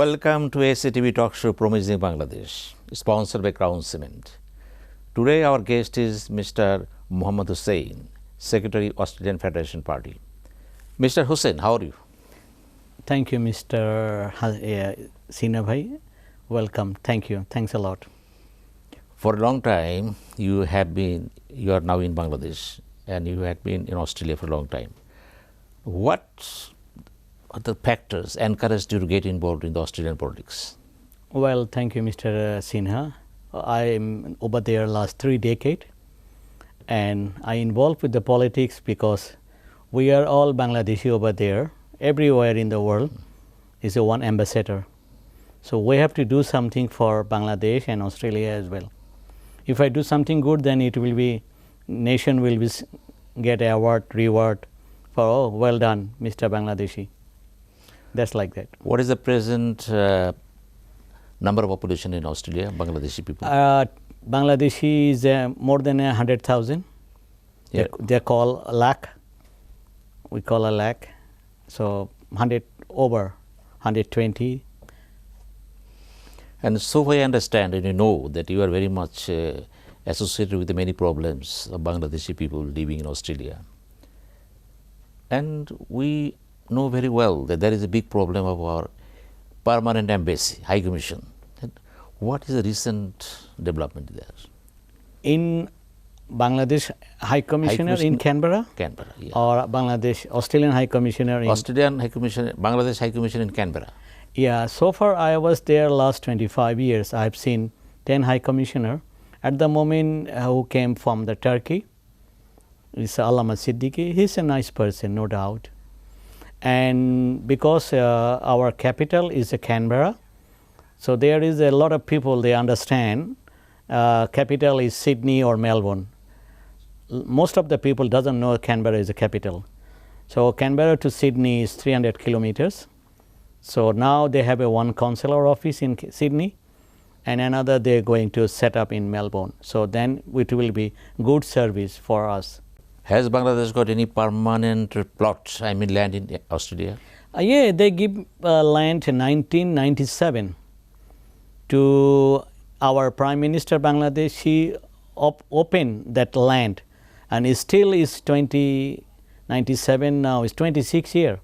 Welcome to SATV Talk Show Promising Bangladesh, sponsored by Crown Cement. Today our guest is Mr. Mohammad Hossain, Secretary, Australian Federation Party. Mr. Hossain, how are you? Thank you, Mr. Sinha bhai. Welcome. Thank you. Thanks a lot. For a long time, you are now in Bangladesh and you had been in Australia for a long time. What are the factors encouraged you to get involved in the Australian politics? Well, thank you, Mr. Sinha. I am over there last 3 decades, and I involved with the politics because we are all Bangladeshi over there. Everywhere in the world is a one ambassador. So we have to do something for Bangladesh and Australia as well. If I do something good, then it will be, nation will be, get award, reward for, oh, well done, Mr. Bangladeshi. That's like that. What is the present number of population in Australia, Bangladeshi people? Bangladeshi is more than 100,000. Yeah. They call a lakh. We call a lakh. So 100 over 120. And so I understand and you know that you are very much associated with the many problems of Bangladeshi people living in Australia. And we know very well that there is a big problem of our permanent embassy, High Commission. And what is the recent development there? In Bangladesh High Commissioner in Canberra? Canberra, yeah. Or Bangladesh Australian High Commissioner in... Australian High Commissioner, Bangladesh High Commissioner in Canberra. Yeah, so far I was there last 25 years. I have seen 10 High Commissioner. At the moment, who came from the Turkey is Allama Siddiqui. He's a nice person, no doubt. And because our capital is Canberra, so there is a lot of people, they understand capital is Sydney or Melbourne. Most of the people doesn't know Canberra is a capital. So Canberra to Sydney is 300 kilometers. So now they have a one consular office in Sydney and another they're going to set up in Melbourne. So then it will be good service for us. Has Bangladesh got any permanent plot, I mean land in Australia? Yeah, they give land in 1997 to our Prime Minister Bangladesh. He opened that land and it still is 2097 now, it's 26 years,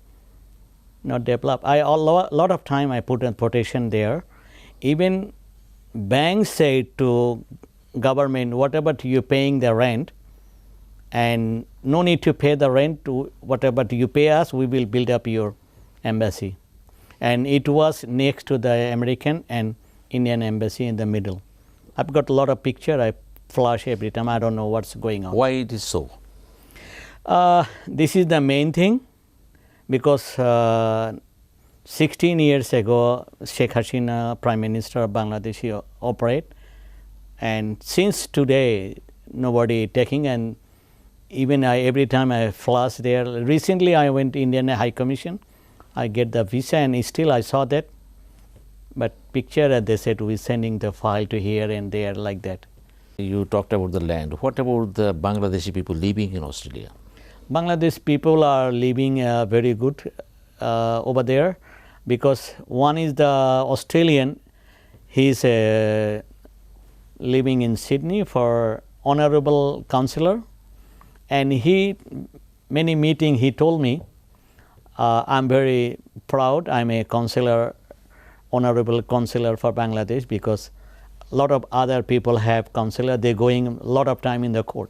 not developed. A lot of time I put a protection there. Even banks say to government, whatever you're paying the rent, and no need to pay the rent, to whatever you pay us, we will build up your embassy. And it was next to the American and Indian embassy in the middle. I've got a lot of picture, I flash every time, I don't know what's going on. Why it is so? This is the main thing, because 16 years ago, Sheikh Hasina, Prime Minister of Bangladesh, operate, and since today, nobody taking, and even every time I flash there. Recently I went to Indian High Commission, I get the visa and still I saw that. But picture they said we're sending the file to here and there like that. You talked about the land. What about the Bangladeshi people living in Australia? Bangladesh people are living very good over there, because one is the Australian, he's living in Sydney for honorable councillor. And many meeting he told me, I'm very proud, I'm a consular, honorable consular for Bangladesh, because a lot of other people have consular, they're going a lot of time in the court.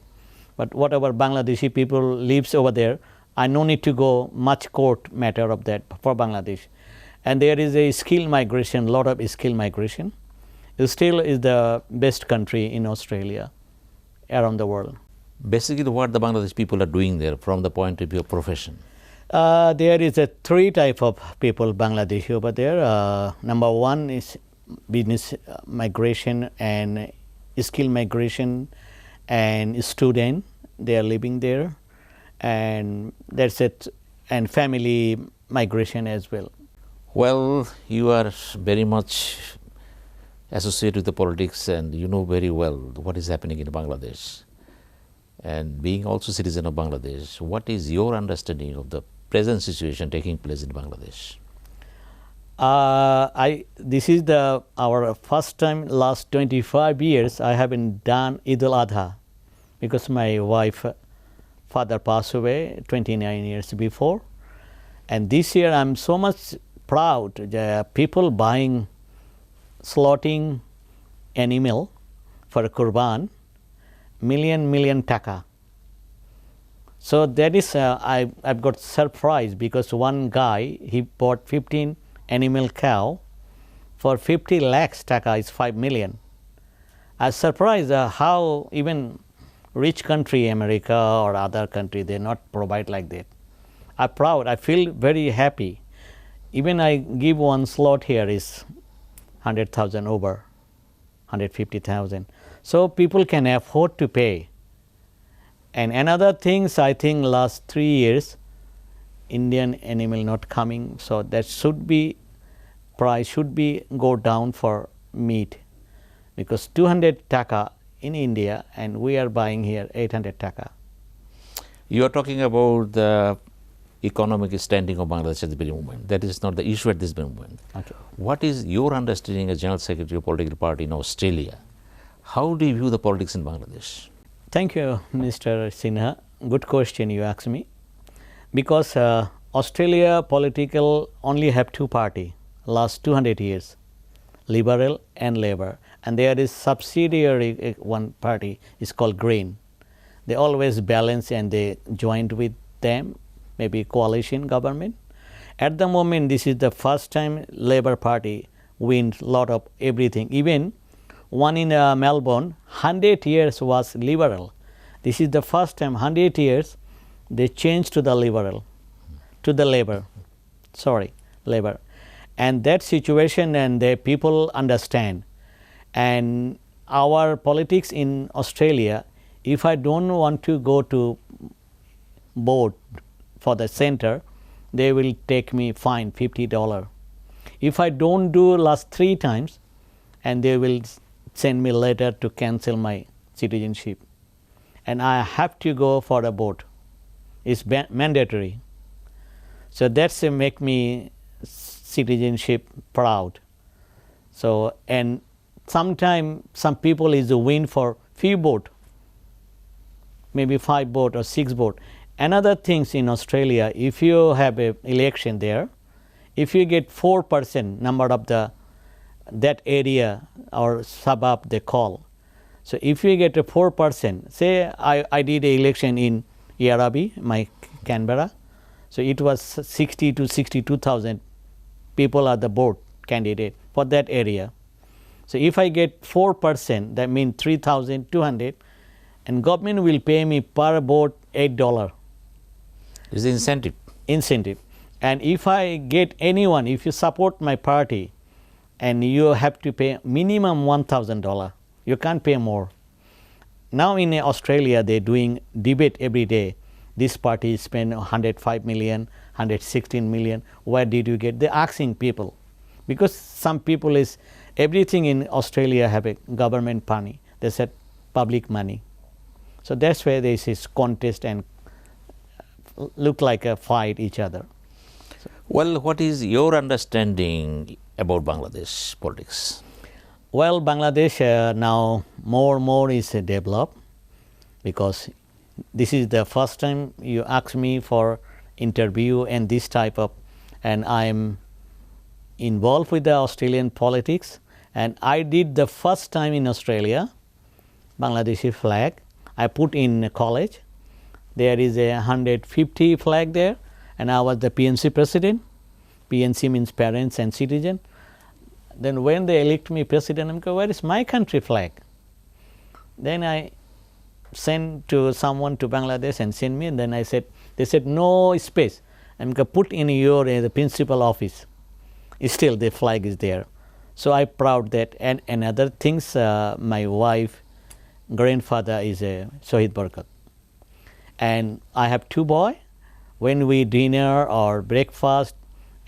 But whatever Bangladeshi people lives over there, I no need to go much court matter of that for Bangladesh. And there is a skill migration, lot of skill migration. It still is the best country in Australia, around the world. Basically, what the Bangladesh people are doing there from the point of view of profession? There is a 3 type of people Bangladeshi over there. Number 1 is business migration and skill migration and student. They are living there, and that's it. And family migration as well. Well, you are very much associated with the politics and you know very well what is happening in Bangladesh. And being also citizen of Bangladesh, what is your understanding of the present situation taking place in Bangladesh? This is our first time last 25 years I haven't done Eid al-Adha because my wife father passed away 29 years before, and this year I'm so much proud that people buying slaughtering animal for Qurban million taka. So that is I've got surprised because one guy he bought 15 animal cow for 50 lakhs taka is 5 million. I was surprised how even rich country America or other country they not provide like that. I'm proud. I feel very happy. Even I give one slot here is 100,000 over 150,000. So people can afford to pay. And another things I think last 3 years Indian animal not coming, so that should be price should be go down for meat because 200 taka in India and we are buying here 800 taka. You are talking about the economic standing of Bangladesh at the very moment. That is not the issue at this moment. Okay. What is your understanding as General Secretary of Political Party in Australia? How do you view the politics in Bangladesh? Thank you, Mr. Sinha. Good question you asked me. Because Australia political only have two party last 200 years, Liberal and Labour, and there is subsidiary one party is called Green. They always balance and they joined with them, maybe coalition government. At the moment, this is the first time Labour Party wins lot of everything. Even one in Melbourne, 100 years was Liberal. This is the first time 100 years they changed to the Liberal, to the Labour, Labour. And that situation and the people understand. And our politics in Australia, if I don't want to go to board for the center, they will take me fine $50. If I don't do last 3 times, and they will send me letter to cancel my citizenship. And I have to go for a board. It's mandatory. So that's make me citizenship proud. So and sometime some people is a win for few vote, maybe 5 vote or 6 vote. Another things in Australia, if you have a election there, if you get 4% number of that area or suburb they call. So if you get a 4%, say I did a election in Yarraby, my Canberra, so it was 60 to 62,000 people are the board candidate for that area. So if I get 4%, that means 3,200, and government will pay me per vote $8. Is the incentive? Incentive. And if I get anyone, if you support my party, and you have to pay minimum $1,000, you can't pay more. Now in Australia, they're doing debate every day. This party spent 105 million, 116 million. Where did you get? They're asking people. Because some people is, everything in Australia have a government money. They said public money. So that's where this is contest and look like a fight each other. Well, what is your understanding about Bangladesh politics? Well, Bangladesh now more is developed because this is the first time you ask me for interview and this type of, and I'm involved with the Australian politics, and I did the first time in Australia, Bangladeshi flag. I put in college. There is a 150 flag there, and I was the PNC president. PNC means parents and citizen. Then when they elect me president, I'm going, where is my country flag? Then I sent to someone to Bangladesh and sent me, and then I said, they said no space. I'm going to put in your the principal office. Still the flag is there. So I proud that. And another things, my wife, grandfather is a Sayeed Barkat. And I have 2 boys. When we dinner or breakfast,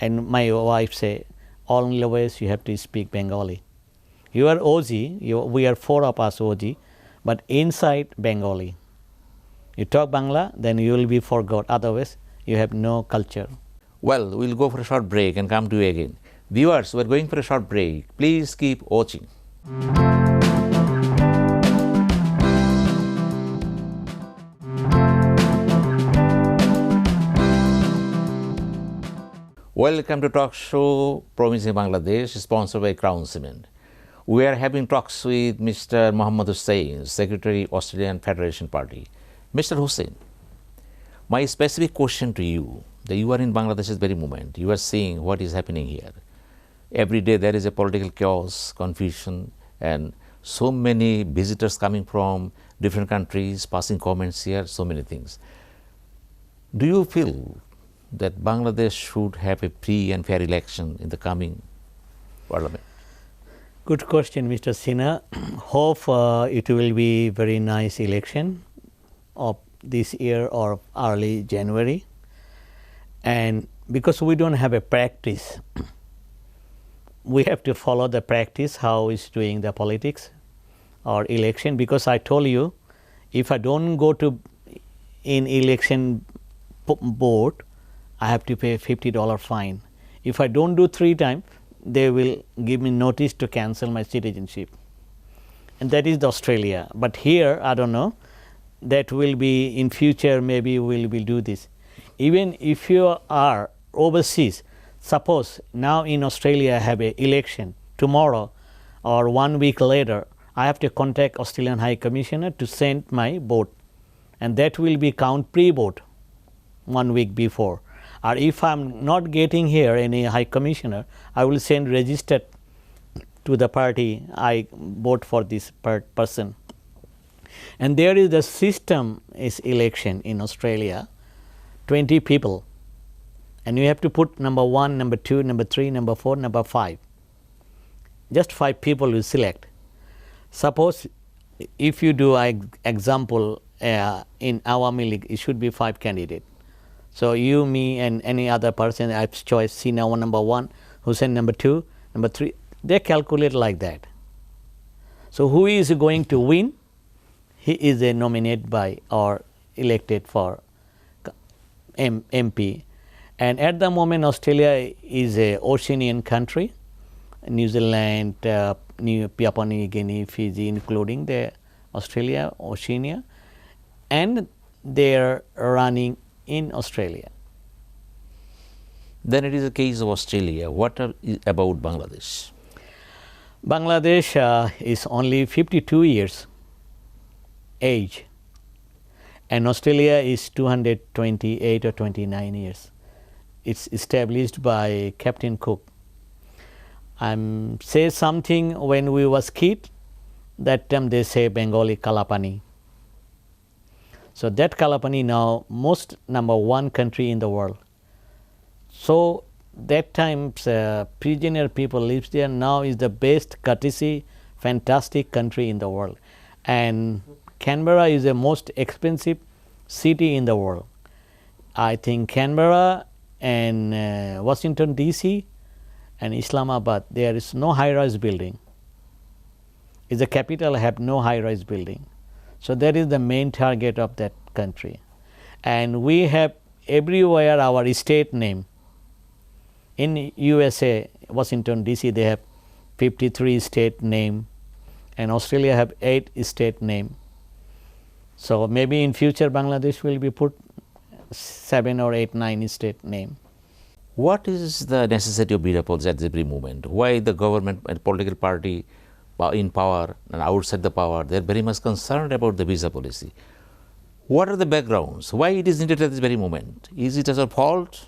and my wife say, always you have to speak Bengali. You are OG, we are 4 of us OG, but inside Bengali. You talk Bangla, then you will be forgot. Otherwise, you have no culture. Well, we'll go for a short break and come to you again. Viewers, we're going for a short break. Please keep watching. Welcome to talk show Promising Bangladesh, sponsored by Crown Cement. We are having talks with Mr. Mohammad Hossain, Secretary, Australian Federation Party. Mr. Hossain, my specific question to you, that you are in Bangladesh at this very moment, you are seeing what is happening here. Every day there is a political chaos, confusion, and so many visitors coming from different countries, passing comments here, so many things. Do you feel that Bangladesh should have a free and fair election in the coming parliament? Good question, Mr. Sinha. Hope it will be very nice election of this year or early January. And because we don't have a practice, we have to follow the practice, how is doing the politics or election. Because I told you, if I don't go to in election board, I have to pay $50 fine. If I don't do 3 times, they will give me notice to cancel my citizenship. And that is the Australia. But here, I don't know, that will be in future, maybe we will do this. Even if you are overseas, suppose now in Australia I have an election tomorrow or 1 week later, I have to contact Australian High Commissioner to send my vote. And that will be count pre-vote 1 week before. Or if I am not getting here any High Commissioner, I will send registered to the party I vote for this person. And there is the system is election in Australia, 20 people. And you have to put number 1, number 2, number 3, number 4, number 5. Just 5 people will select. Suppose if you do example in Awami League, it should be 5 candidates. So you, me, and any other person, I have choice Sinha number 1, Hossain number 2, number 3. They calculate like that. So who is going to win? He is nominated by or elected for MP. And at the moment, Australia is a Oceanian country. New Zealand, Papua New Guinea, Fiji, including the Australia, Oceania, and they are running in Australia. Then it is a case of Australia. What about Bangladesh? Bangladesh is only 52 years age, and Australia is 228 or 29 years. It's established by Captain Cook. Say something when we was kid, that time they say Bengali Kalapani. So that Kalapani now most number 1 country in the world. So that time prisoner people lives there, now is the best courtesy, fantastic country in the world. And Canberra is the most expensive city in the world. I think Canberra and Washington DC and Islamabad, there is no high-rise building. Is the capital have no high-rise building. So that is the main target of that country. And we have everywhere our state name. In USA, Washington DC, they have 53 state name, and Australia have 8 state name. So maybe in future Bangladesh will be put 7 or 8, 9 state name. What is the necessity of visa policy at this very moment? Why the government and political party in power and outside the power, they are very much concerned about the visa policy? What are the backgrounds? Why it is needed at this very moment? Is it as a fault,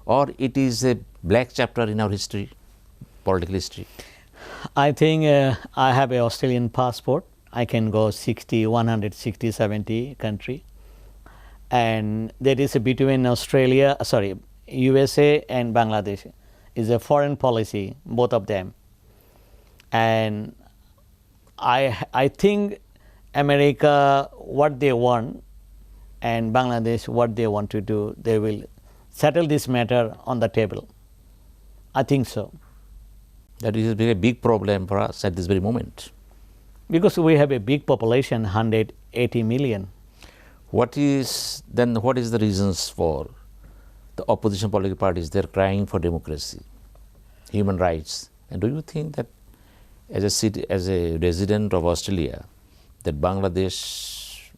or it is a black chapter in our history, political history? I think I have an Australian passport. I can go 60, 160, 70 country. And there is a between USA and Bangladesh is a foreign policy, both of them. And I think America, what they want, and Bangladesh, what they want to do, they will settle this matter on the table. I think so. That is a big problem for us at this very moment. Because we have a big population, 180 million. What is the reasons for the opposition political parties? They're crying for democracy. human rights. And do you think that as a resident of Australia, that Bangladesh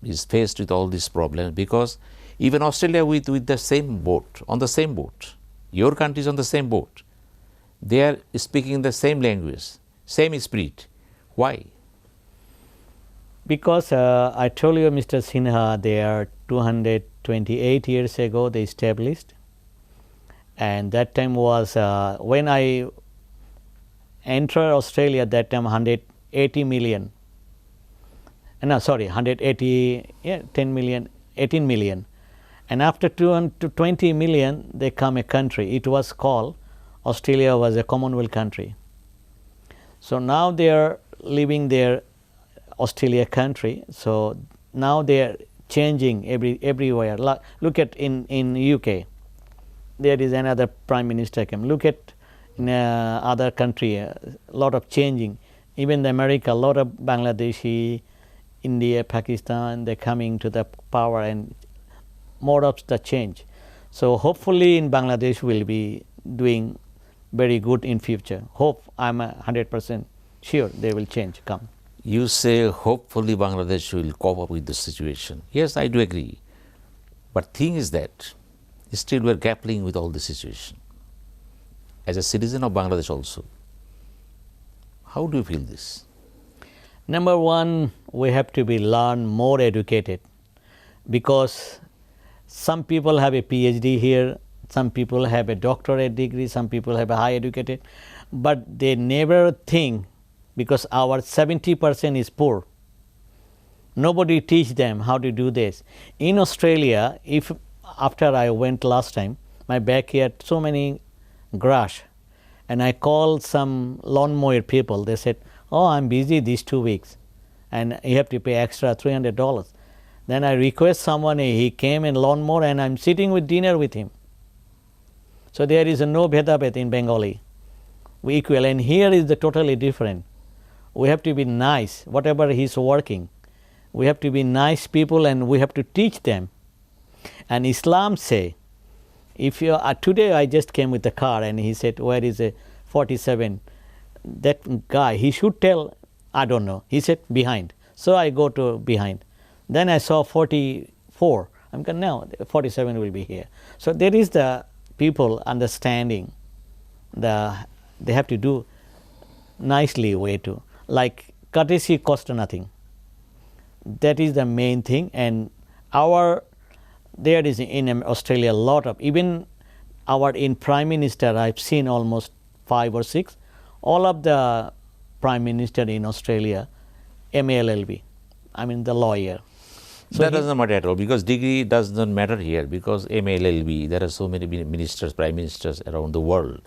is faced with all these problems? Because even Australia with the same boat, on the same boat, your country is on the same boat. They are speaking the same language, same spirit. Why? Because I told you, Mr. Sinha, they are 228 years ago they established, and that time was when I entered Australia, that time 180 million. No, sorry, 180, 10 million, 18 million. And after 220 million, they come a country. It was called, Australia was a Commonwealth country. So now they are living their Australia country. So now they are changing everywhere. Look at in UK, there is another prime minister came. Look at in other country, a lot of changing. Even the America, a lot of Bangladeshi, India, Pakistan, they're coming to the power and more of the change. So hopefully in Bangladesh will be doing very good in future. Hope, I'm 100% sure they will change, come. You say hopefully Bangladesh will cope up with the situation. Yes, I do agree. But thing is that still we are grappling with all the situation. As a citizen of Bangladesh also, how do you feel this? Number one, we have to be learn more educated, because some people have a PhD here, some people have a doctorate degree, some people have a high educated, but they never think, because our 70% is poor. Nobody teach them how to do this. In Australia, if after I went last time, my backyard so many grass, and I called some lawnmower people. They said, "Oh, I'm busy these 2 weeks, and you have to pay extra $300." Then I request someone, he came in lawnmower, and I'm sitting with dinner with him. So there is no bhedabhed in Bengali. We equal, and here is the totally different. We have to be nice, whatever he's working. We have to be nice people, and we have to teach them. And Islam say, if you today I just came with the car, and he said, "Where is a 47?" That guy, he should tell, I don't know. He said behind. So I go to behind. Then I saw 44. I'm going, no, 47 will be here. So there is the people understanding. They have to do nicely way to, like courtesy cost nothing. That is the main thing. And there is in Australia a lot of, even our in Prime Minister, I've seen almost 5 or 6, all of the Prime Minister in Australia, MALLB, I mean the lawyer. So that doesn't matter at all, because degree does not matter here, because MALLB, there are so many ministers, prime ministers around the world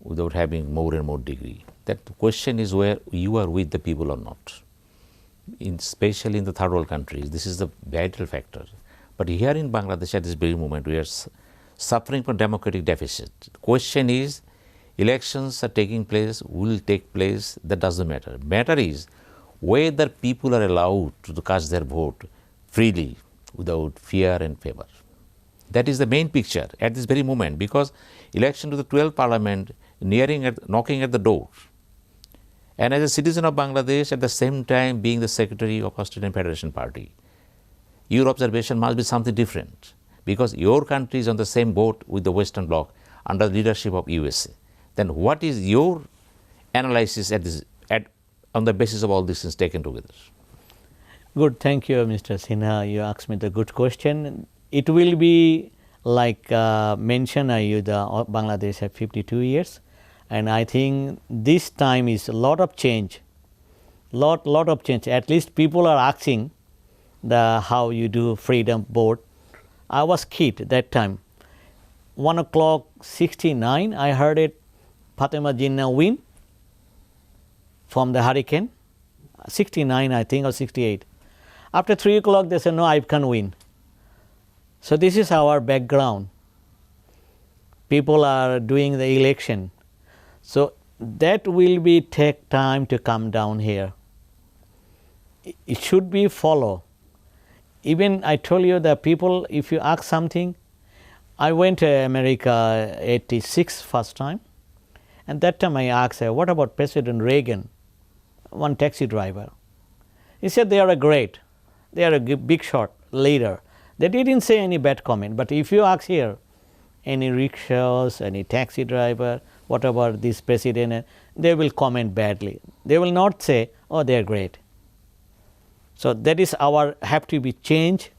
without having more and more degree. That question is where you are with the people or not. Especially in the third world countries, this is the vital factor. But here in Bangladesh at this very moment, we are suffering from democratic deficit. The question is, elections are taking place, will take place, that doesn't matter. Matter is whether people are allowed to cast their vote freely without fear and favor. That is the main picture at this very moment, because election to the 12th parliament knocking at the door. And as a citizen of Bangladesh, at the same time being the secretary of Australian Federation Party, your observation must be something different, because your country is on the same boat with the Western Bloc under the leadership of USA. Then what is your analysis on the basis of all these things taken together? Good, thank you, Mr. Sinha. You asked me the good question. It will be like mentioned, Bangladesh have 52 years, and I think this time is a lot of change. Lot of change. At least people are asking how you do freedom board. I was kid that time. 1:69, I heard it, Fatima Jinnah win from the hurricane. 69, I think, or 68. After 3 o'clock, they said, no, I can't win. So this is our background. People are doing the election. So that will be take time to come down here. It should be follow. Even I told you that people, if you ask something, I went to America 86 first time. And that time I asked her, what about President Reagan, one taxi driver? He said they are a great, they are a big shot leader. They didn't say any bad comment, but if you ask here, any rickshaws, any taxi driver, what about this president, they will comment badly. They will not say, oh, they are great. So that is our, have to be change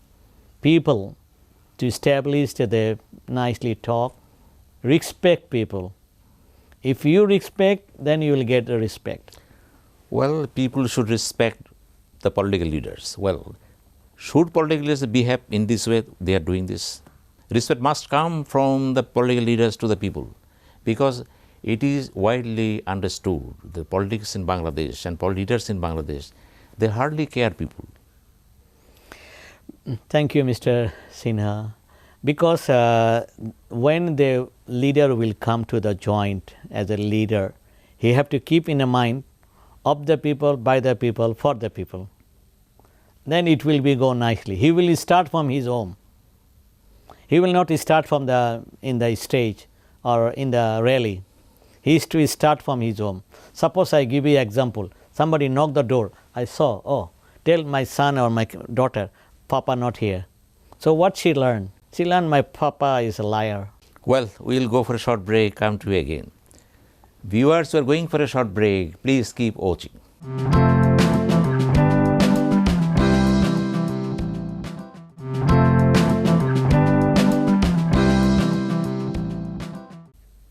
people to establish that they nicely talk, respect people. If you respect, then you will get the respect. Well, people should respect the political leaders. Well, should political leaders behave in this way? They are doing this. Respect must come from the political leaders to the people, because it is widely understood the politics in Bangladesh and leaders in Bangladesh, they hardly care people. Thank you, Mr. Sinha. Because when the leader will come to the joint as a leader, he have to keep in mind of the people, by the people, for the people. Then it will be go nicely. He will start from his home. He will not start from in the stage or in the rally. He is to start from his home. Suppose I give you example. Somebody knocked the door. I saw, oh, tell my son or my daughter, Papa not here. So what she learned? She learned my Papa is a liar. Well, we will go for a short break, come to you again. Viewers who are going for a short break, please keep watching.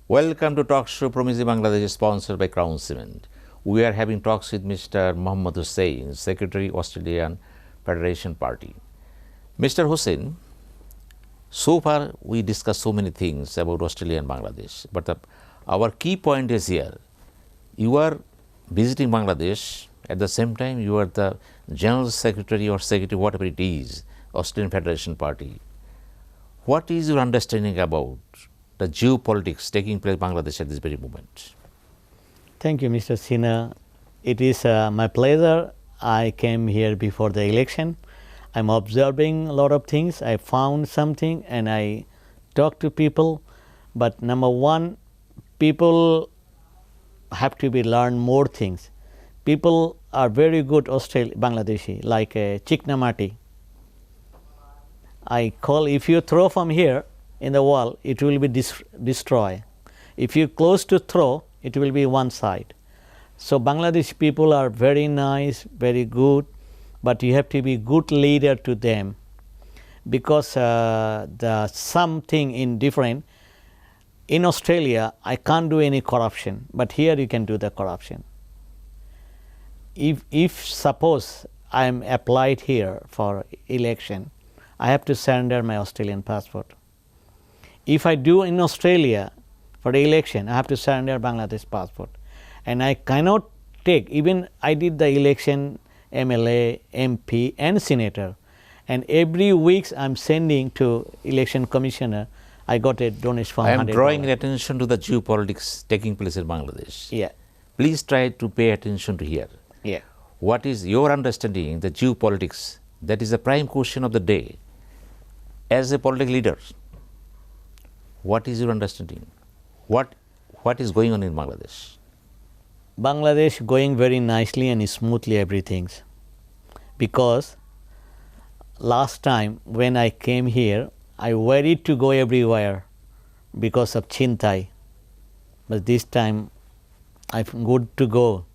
Welcome to Talk Show Promising Bangladesh, sponsored by Crown Cement. We are having talks with Mr. Mohammad Hossain, Secretary, Australian Federation Party. Mr. Hossain, so far we discussed so many things about Australia and Bangladesh, but our key point is here. You are visiting Bangladesh, at the same time you are the General Secretary or Secretary, whatever it is, Australian Federation Party. What is your understanding about the geopolitics taking place in Bangladesh at this very moment? Thank you, Mr. Sinha. It is my pleasure. I came here before the election. I'm observing a lot of things. I found something and I talked to people. But number one, people have to be learn more things. People are very good Bangladeshi, like Chiknamati. I call, if you throw from here in the wall, it will be destroy. If you close to throw, it will be one side. So Bangladeshi people are very nice, very good, but you have to be good leader to them, because the something in different. In Australia, I can't do any corruption, but here you can do the corruption. If suppose I am applied here for election, I have to surrender my Australian passport. If I do in Australia for the election, I have to surrender Bangladesh passport. And I cannot take, even I did the election MLA, MP and Senator, and every week I am sending to election commissioner, I got a donation from $100. I am drawing attention to the geopolitics taking place in Bangladesh. Yeah. Please try to pay attention to here. Yeah. What is your understanding the geopolitics? That is the prime question of the day. As a political leader, what is your understanding? What is going on in Bangladesh? Bangladesh going very nicely and smoothly everything, because last time when I came here, I worried to go everywhere because of Chintai, but this time I'm good to go.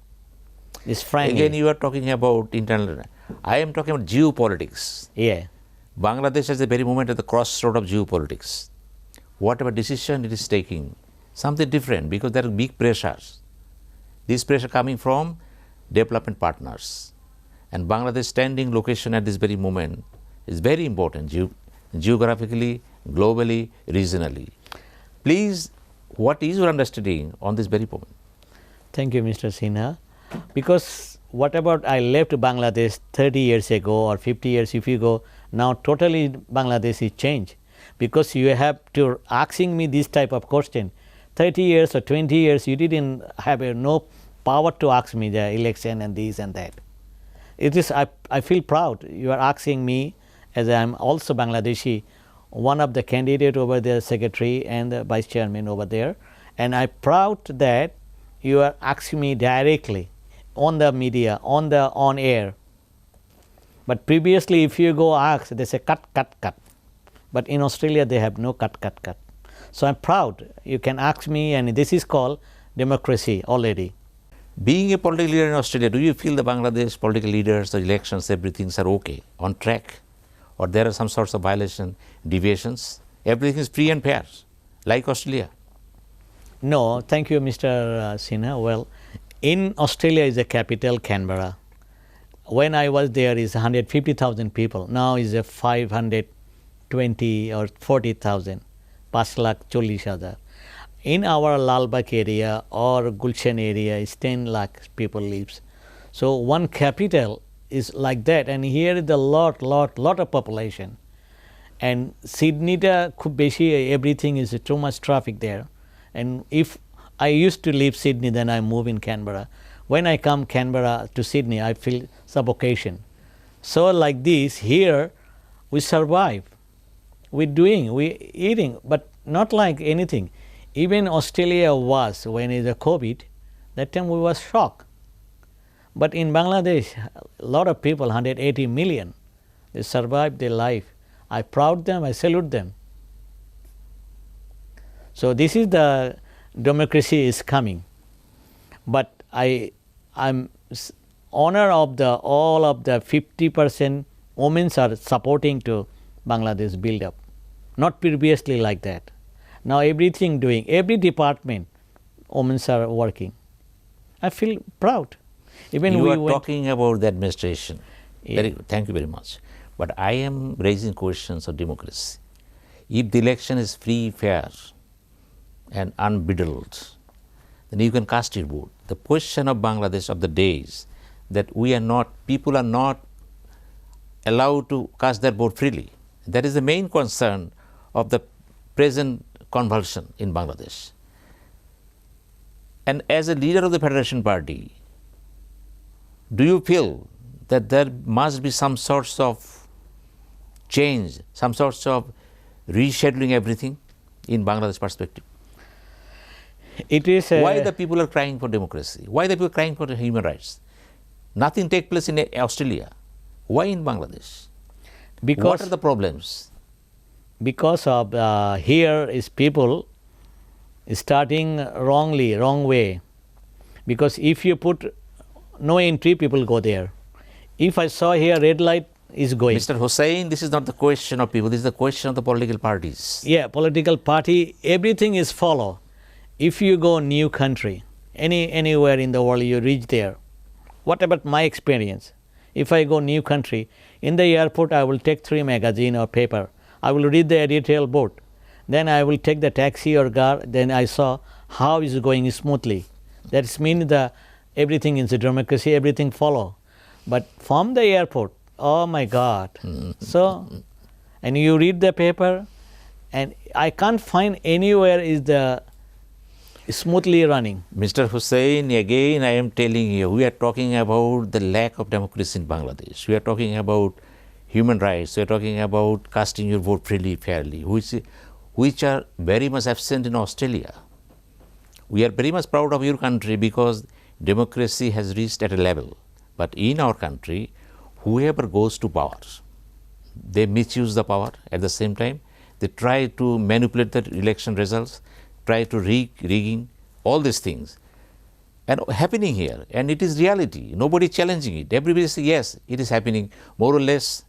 It's frankly. Again, you are talking about internal. I am talking about geopolitics. Yeah. Bangladesh is the very moment at the crossroad of geopolitics. Whatever decision it is taking, something different, because there are big pressures. This pressure coming from development partners. And Bangladesh standing location at this very moment is very important, geographically, globally, regionally. Please, what is your understanding on this very moment? Thank you, Mr. Sinha. Because what about I left Bangladesh 30 years ago or 50 years if you go, now totally Bangladesh is changed. Because you have to asking me this type of question. 30 years or 20 years you didn't have no power to ask me the election and this and that. It is, I feel proud you are asking me, as I am also Bangladeshi, one of the candidate over there, secretary and the vice chairman over there, And I'm proud that you are asking me directly on the media, on air. But previously, if you go ask, they say cut, cut, cut. But in Australia, they have no cut, cut, cut. So I'm proud. You can ask me, and this is called democracy already. Being a political leader in Australia, do you feel the Bangladesh political leaders, the elections, everything are okay, on track? Or there are some sorts of violation, deviations? Everything is free and fair, like Australia? No, thank you, Mr. Sinha. Well, in Australia is the capital, Canberra. When I was there is 150,000 people. Now is a 520 or 40,000. 5 lakh 40,000. In our Lalbagh area or Gulshan area is 10 lakh people lives. So one capital is like that, and here is a lot of population. And Sydney ta khub beshi, everything is too much traffic there. And if I used to leave Sydney, then I move in Canberra. When I come Canberra to Sydney, I feel suffocation. So like this, here we survive. We're eating, but not like anything. Even Australia was, when is a COVID, that time we was shocked. But in Bangladesh, a lot of people, 180 million, they survived their life. I proud them, I salute them. So this is the democracy is coming. But I'm honor of all of the 50% women are supporting to Bangladesh build up. Not previously like that. Now everything doing, every department, women are working. I feel proud. Even you are talking about the administration. Yeah. Thank you very much. But I am raising questions of democracy. If the election is free, fair, and unbridled, then you can cast your vote. The question of Bangladesh of the day is that people are not allowed to cast their vote freely. That is the main concern of the present convulsion in Bangladesh. And as a leader of the Federation Party, do you feel that there must be some sorts of change, some sorts of rescheduling everything in Bangladesh perspective? It is why the people are crying for democracy? Why the people are crying for the human rights? Nothing take place in Australia. Why in Bangladesh? Because what are the problems? Because of here is people starting wrong way. Because if you put no entry, people go there. If I saw here red light is going. Mr. Hossain, this is not the question of people, this is the question of the political parties. Yeah, political party, everything is follow. If you go new country, anywhere in the world you reach there, what about my experience? If I go new country, in the airport I will take 3 magazine or paper. I will read the editorial board. Then I will take the taxi or car. Then I saw how is going smoothly. That means everything is a democracy, everything follow. But from the airport, oh my God. So, and you read the paper, and I can't find anywhere is the smoothly running. Mr. Hossain, again I am telling you, we are talking about the lack of democracy in Bangladesh. We are talking about human rights. We are talking about casting your vote freely, fairly, which are very much absent in Australia. We are very much proud of your country because democracy has reached at a level. But in our country, whoever goes to power, they misuse the power. At the same time, they try to manipulate the election results, try to rigging, all these things. And happening here, and it is reality. Nobody challenging it. Everybody says, yes, it is happening, more or less.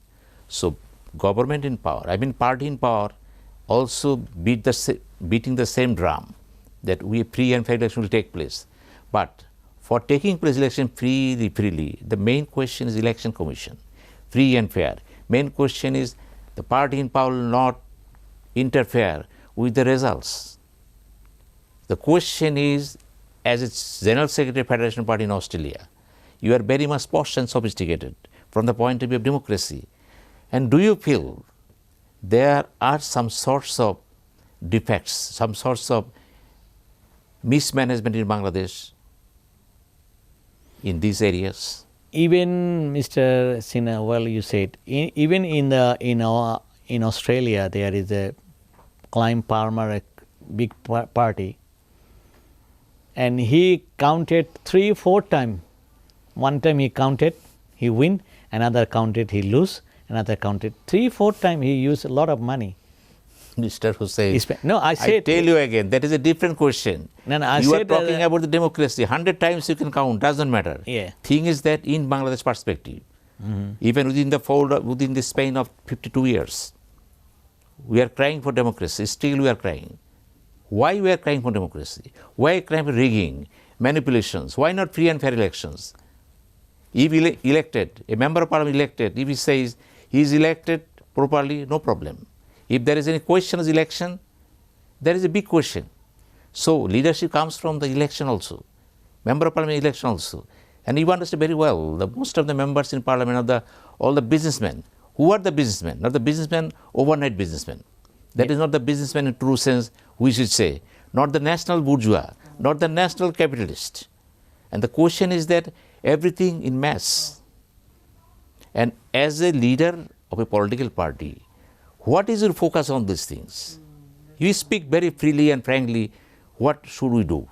So, government in power, party in power, also beating the same drum that free and fair election will take place. But for taking place election freely, the main question is election commission, free and fair. Main question is the party in power will not interfere with the results. The question is, as its General Secretary of Federation Party in Australia, you are very much posh and sophisticated from the point of view of democracy. And do you feel there are some sorts of defects, some sorts of mismanagement in Bangladesh in these areas? Even Mr. Sinha, well you said, even in Australia there is a Climb Palmer, a big party. and he counted 3-4 times. One time he counted, he win, another counted, he lose, another counted 3-4 times. He used a lot of money. Mr. Hossain, I tell you again, that is a different question. No, you are talking about the democracy. 100 times you can count, doesn't matter. Yeah. Thing is that in Bangladesh perspective, even within the span of 52 years, we are crying for democracy. Still we are crying. Why we are crying for democracy? Why crying for rigging, manipulations? Why not free and fair elections? If elected, a member of parliament elected, if he says he is elected properly, no problem. If there is any question of election, there is a big question. So leadership comes from the election also, member of parliament election also. And you understand very well, most of the members in parliament are all the businessmen. Who are the businessmen? Not the businessmen, overnight businessmen. That is not the businessman in true sense, we should say. Not the national bourgeois, not the national capitalist. And the question is that everything in mass. And as a leader of a political party, what is your focus on these things? You speak very freely and frankly, what should we do?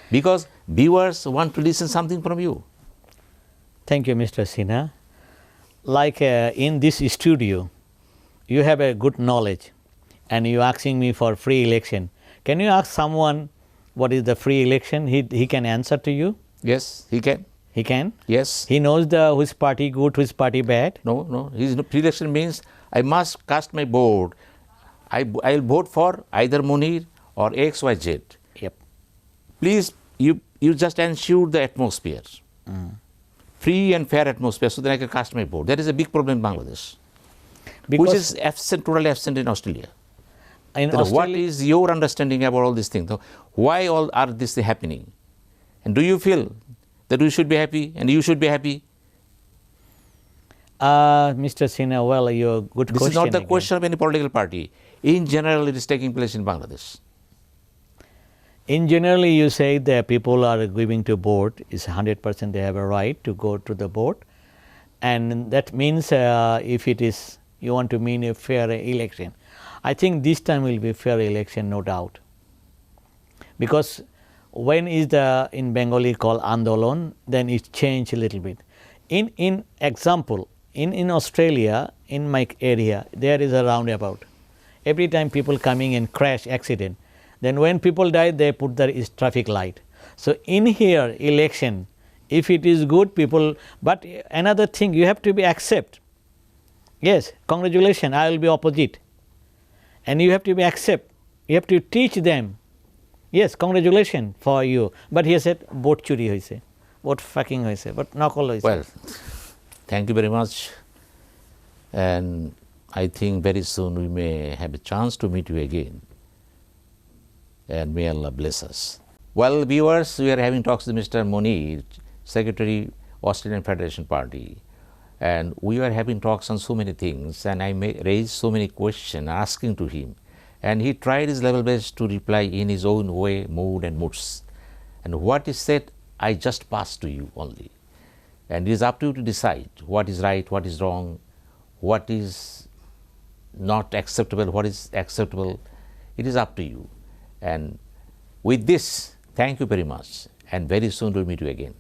Because viewers want to listen something from you. Thank you, Mr. Sinha. Like in this studio, you have a good knowledge and you asking me for free election. Can you ask someone what is the free election? He can answer to you? Yes, he can. He can? Yes. He knows which party good, which party bad? No. Free election means I must cast my vote. I'll vote for either Munir or X, Y, Z. Yep. Please, you just ensure the atmosphere. Free and fair atmosphere, so that I can cast my vote. That is a big problem in Bangladesh, which is totally absent in Australia. What is your understanding about all these things? Why all are this happening? And do you feel that we should be happy and you should be happy? Mr. Sinha, well, you're good question. This is not the again. question of any political party. In general, it is taking place in Bangladesh. In generally, you say that people are giving to board, is 100% they have a right to go to the board. And that means if it is, you want to mean a fair election. I think this time will be fair election, no doubt. Because when is in Bengali called Andolon, then it changed a little bit. In example, in Australia, in my area, there is a roundabout. Every time people coming and crash accident, then when people die, they put the traffic light. So in here, election, if it is good, people, but another thing, you have to be accept. Yes, congratulations, I will be opposite. And you have to be accept. You have to teach them. Yes, congratulations for you. But he said, vote churi hoise, vote fucking hoise, but nakol hoise. Well, thank you very much. And I think very soon we may have a chance to meet you again. And may Allah bless us. Well, viewers, we are having talks with Mr. Munir, Secretary, Australian Federation Party. And we are having talks on so many things, and I raised so many questions asking to him. And he tried his level best to reply in his own way, mood and moods. And what he said, I just passed to you only. And it is up to you to decide what is right, what is wrong, what is not acceptable, what is acceptable. It is up to you. And with this, thank you very much. And very soon we'll meet you again.